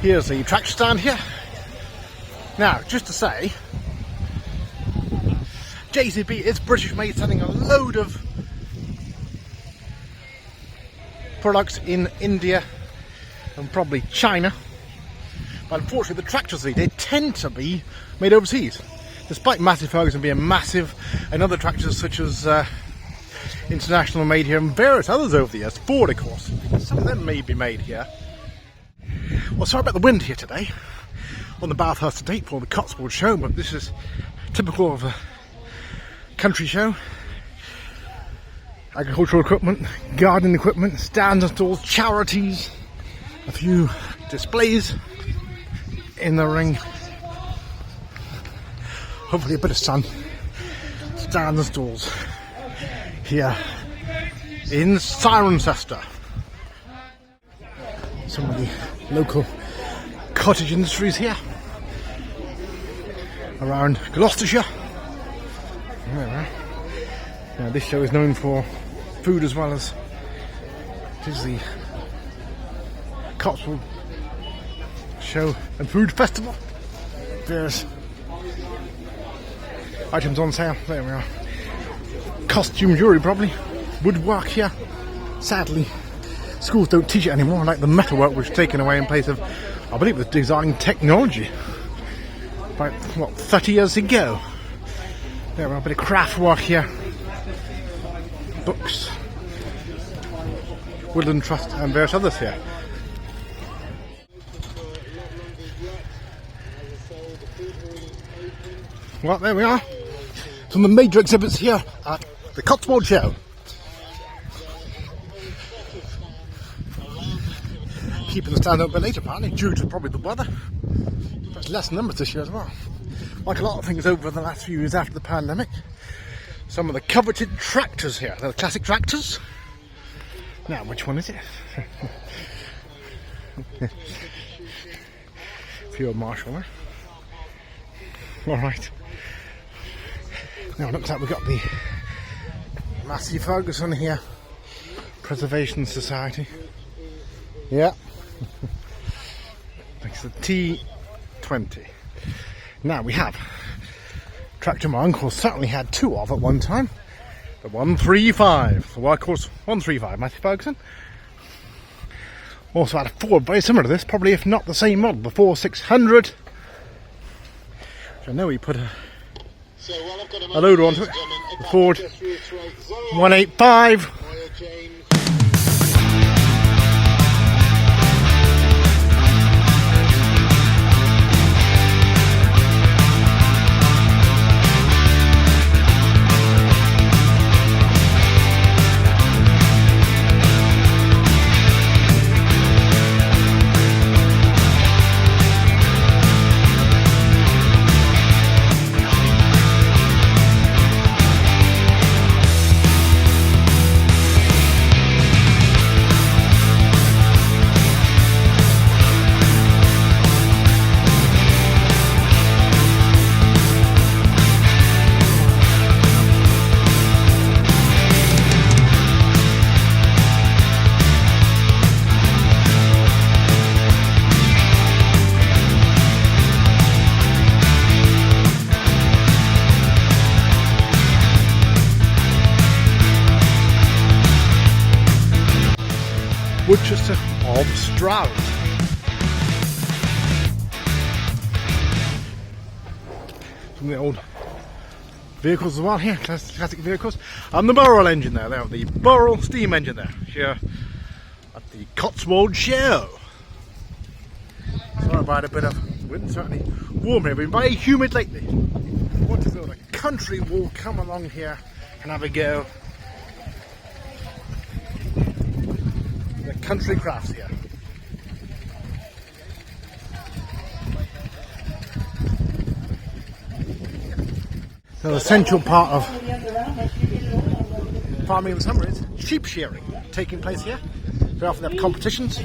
Here's the tractor stand here. Now, just to say, JCB is British made, selling a load of products in India and probably China. But unfortunately, the tractors they tend to be made overseas. Despite Massey Ferguson being massive, and other tractors such as International made here, and various others over the years, Ford of course, some of them may be made here. Well, sorry about the wind here today on the Bathurst estate for the Cotswold show, but this is typical of a country show. Agricultural equipment, gardening equipment, stands and stalls, charities, a few displays in the ring. Hopefully a bit of sun, stands and stalls here in Cirencester. Some of the local cottage industries here around Gloucestershire. Now this show is known for food as well as it is the Cotswold Show and Food Festival. There's items on sale, there we are. Costume jewellery probably, woodwork here. Sadly, schools don't teach it anymore, like the metalwork was taken away in place of, I believe it was design technology. About, what, 30 years ago. There we are, a bit of craft work here. Books, Woodland Trust and various others here. Well, there we are. Some of the major exhibits here at the Cotswold Show. Keeping the stand open later apparently, due to probably the weather. There's less numbers this year as well. Like a lot of things over the last few years after the pandemic. Some of the coveted tractors here. They're the classic tractors. Now, which one is it? Field Marshal there. Alright. Now it looks like we've got the Massey Ferguson here. Preservation Society. Yeah. It's the T20. Now we have tractor my uncle certainly had two of at one time. The 135, the workhorse 135, Massey Ferguson. Also had a Ford very similar to this, probably if not the same model, the 4600. Which I know he put a loader onto it. The Ford 185. Woodchester of Stroud. Some of the old vehicles as well here, classic vehicles. And the Burrell engine there, the Burrell steam engine there, here at the Cotswold Show. Sorry about a bit of wind, certainly warm here, been very humid lately. I want to build a country will come along here and have a go. Country crafts here. So the essential part of farming in the summer is sheep shearing, taking place here. Very often they have competitions.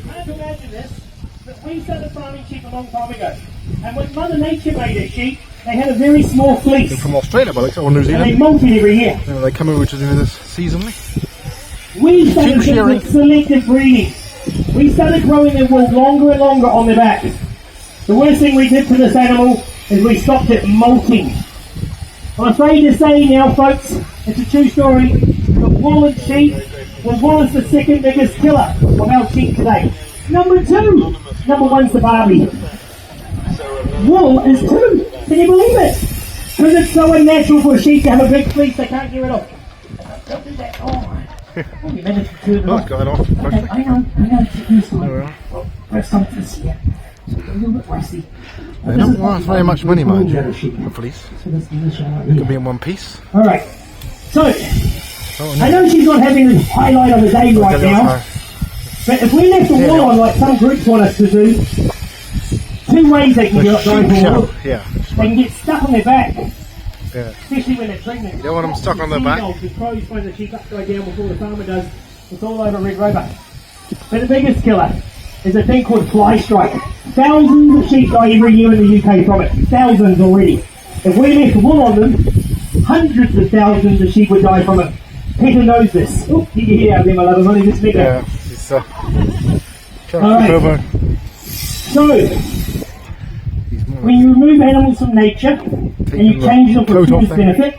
We started farming sheep a long time ago, and when Mother Nature made her sheep, they had a very small fleece. They're from Australia, but or New Zealand. And they molted every year. They come over to do this seasonally. We started with selective breeding. We started growing their wool longer and longer on their back. The worst thing we did to this animal is we stopped it molting. I'm afraid to say now, folks, it's a true story, the wool and sheep, well, wool is the second biggest killer of our sheep today. Number 2, number 1's the Barbie. Wool is 2. Can you believe it? Because it's so unnatural for a sheep to have a big fleece they can't get rid of. Don't do that. Oh, you managed to turn it off. Got it off. Okay, I know. First time. There we are. Well, first time this year. So a little bit rusty. They don't last very much money, mind you, the fleece. It could be in one piece. Alright, so, Oh, no. I know she's not having the highlight of the day right now, but if we left the wool on like some groups want us to do, 2 ways they can get going for wool. Yeah. They can get stuck on their back, Yeah. especially when they're pregnant. You don't want them stuck on their back. The crows find the sheep upside down before the farmer does. It's all over Red Rover. But the biggest killer is a thing called fly strike. Thousands of sheep die every year in the UK from it. Thousands already. If we left wool on them, hundreds of thousands of sheep would die from it. Peter knows this. Oh, you can hear out there, my love. I'm only this bigger. Yeah. It's, Alright. So, when you remove animals from nature and you change them for people's benefit,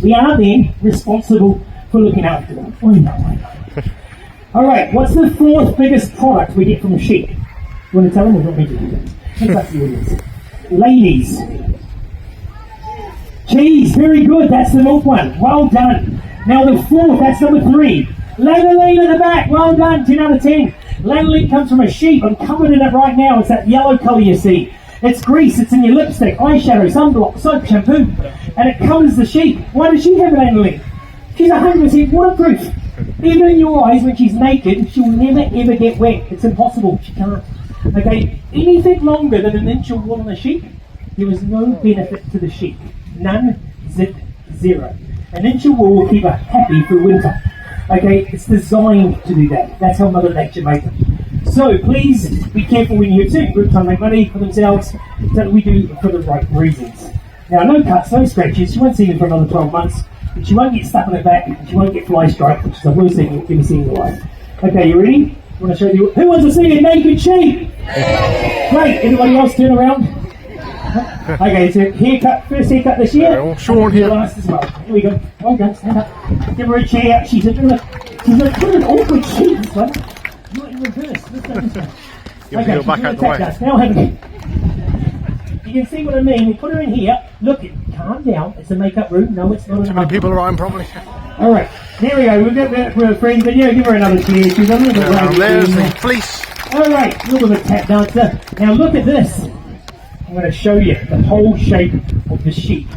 we are then responsible for looking after them. I know. Alright, what's the 4th biggest product we get from sheep? You want to tell them or not me to? What's that the audience? Ladies. Cheese, very good, that's the milk one. Well done. Now the 4th, that's number 3. Lanolin at the back, well done, 10 out of 10. Lanolin comes from a sheep, I'm covered in it right now, it's that yellow colour you see. It's grease, it's in your lipstick, eyeshadow, sunblock, soap, shampoo, and it covers the sheep. Why does she have lanolin? She's 100% waterproof. Even in your eyes, when she's naked, she'll never ever get wet. It's impossible, she can't. Okay, anything longer than an inch of wool on a sheep, there is no benefit to the sheep. None, zip, 0. An inch of wool will keep her happy through winter. Okay, it's designed to do that. That's how Mother Nature made them. So please be careful when you certain groups trying to make money for themselves, that we do for the right reasons. Now, no cuts, no scratches, she won't see them for another 12 months, but she won't get stuck on her back, and she won't get fly strike, which is the worst thing you've ever seen in your life. Okay, you ready? I want to show you. Who wants to see a naked sheep? Great, anybody else turn around? Okay, so haircut, first haircut this year. All short here. Last as well. Here we go. Oh, go, stand up. Give her a chair. She's a bit of an awkward sheep, this one. Not in reverse. Let's go this way. You have to go back out the way. Now have a You can see what I mean. We put her in here. Look, calm down. It's a makeup room. No, it's not. Too many people around, probably. All right. There we go. We've got that for a friend. But yeah, give her another chair. She's a little bit right. There's the fleece. All right. Look at the tap dancer. Now look at this. I'm going to show you the whole shape of the sheep.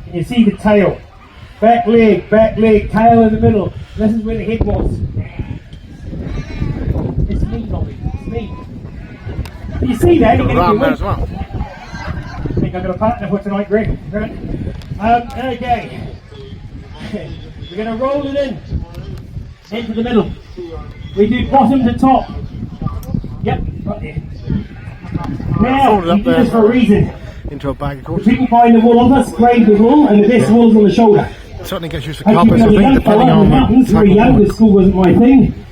Can you see the tail? Back leg, tail in the middle. This is where the head was. It's me, Bobby. It's me. Can you see that? You're Around there as well. I think I've got a partner for tonight, Greg. Right? Okay. We're going to roll it into the middle. We do bottom to top. Yep, right there. Now, you do this for a reason. Into a bag, of course. People buying the wool off us, grade the wool, and the best wool's on the shoulder. Certainly gets used to carpets, I think, depending on mountains, very young, the school wasn't my thing.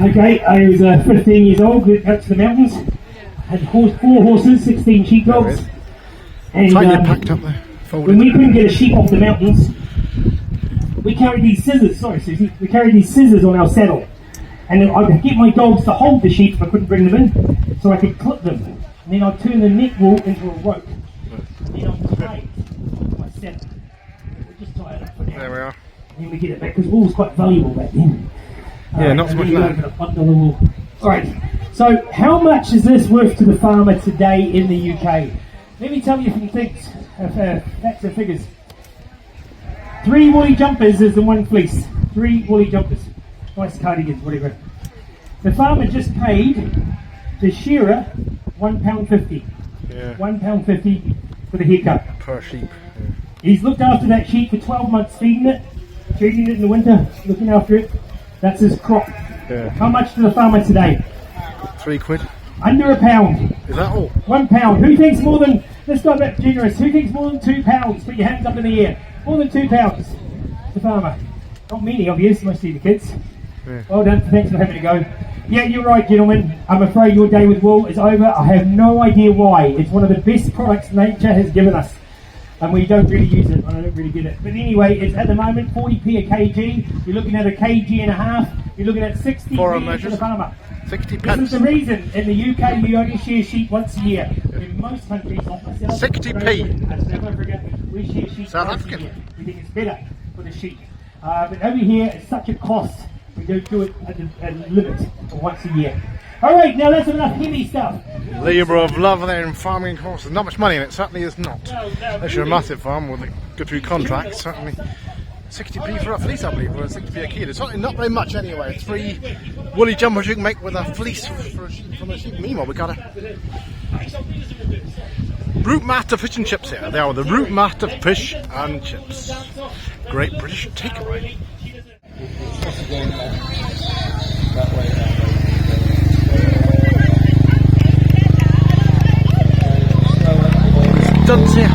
Okay, I was 15 years old, went out to the mountains, had 4 horses, 16 sheepdogs. And packed up there. when we couldn't get a sheep off the mountains, we carried these scissors, sorry Susie, we carried these scissors on our saddle. And then I'd get my dogs to hold the sheep if I couldn't bring them in, so I could clip them. And then I'd turn the neck wool into a rope. And then I'd tie it to my saddle. We'll just tie it up for now. There we are. And then we get it back, because wool was quite valuable back then. Yeah, not so much now. Alright, so how much is this worth to the farmer today in the UK? Let me tell you some things, facts and figures. 3 woolly jumpers is the 1 fleece. 3 woolly jumpers. Nice cardigans, whatever. The farmer just paid the shearer £1.50. Yeah. £1.50 for the haircut. Per sheep. Yeah. He's looked after that sheep for 12 months, feeding it in the winter, looking after it. That's his crop. Yeah. How much to the farmer today? £3. Under £1. Is that all? £1. Who thinks more than, let's go back generous, who thinks more than £2? Put your hands up in the air. More than £2. The farmer. Not many of you, mostly the kids. Yeah. Well done, thanks for having a go. Yeah, you're right, gentlemen. I'm afraid your day with wool is over. I have no idea why. It's one of the best products nature has given us. And we don't really use it. I don't really get it. But anyway, it's at the moment 40p a kg. You're looking at a kg and a half. You're looking at 60p for the farmer. 60 This pence. is the reason in the UK we only shear sheep once a year. In most countries like myself, 60p. and South Africa, we shear sheep South once African. a year. We think it's better for the sheep. But over here, it's such a cost. We don't do it at a limit of once a year. All right, now that's enough heavy stuff. Labour of love there in farming, of course. There's not much money in it, certainly is not. Unless you're a massive farm with a good few contracts, certainly. 60p for a fleece, I believe, or 60p a kilo. Certainly not very much anyway. 3 woolly jumpers you can make with a fleece for a sheep, from a sheep. Meanwhile, we got a Root Master Fish and Chips here. They are the Root Master Fish and Chips. Great British takeaway. Stunts here.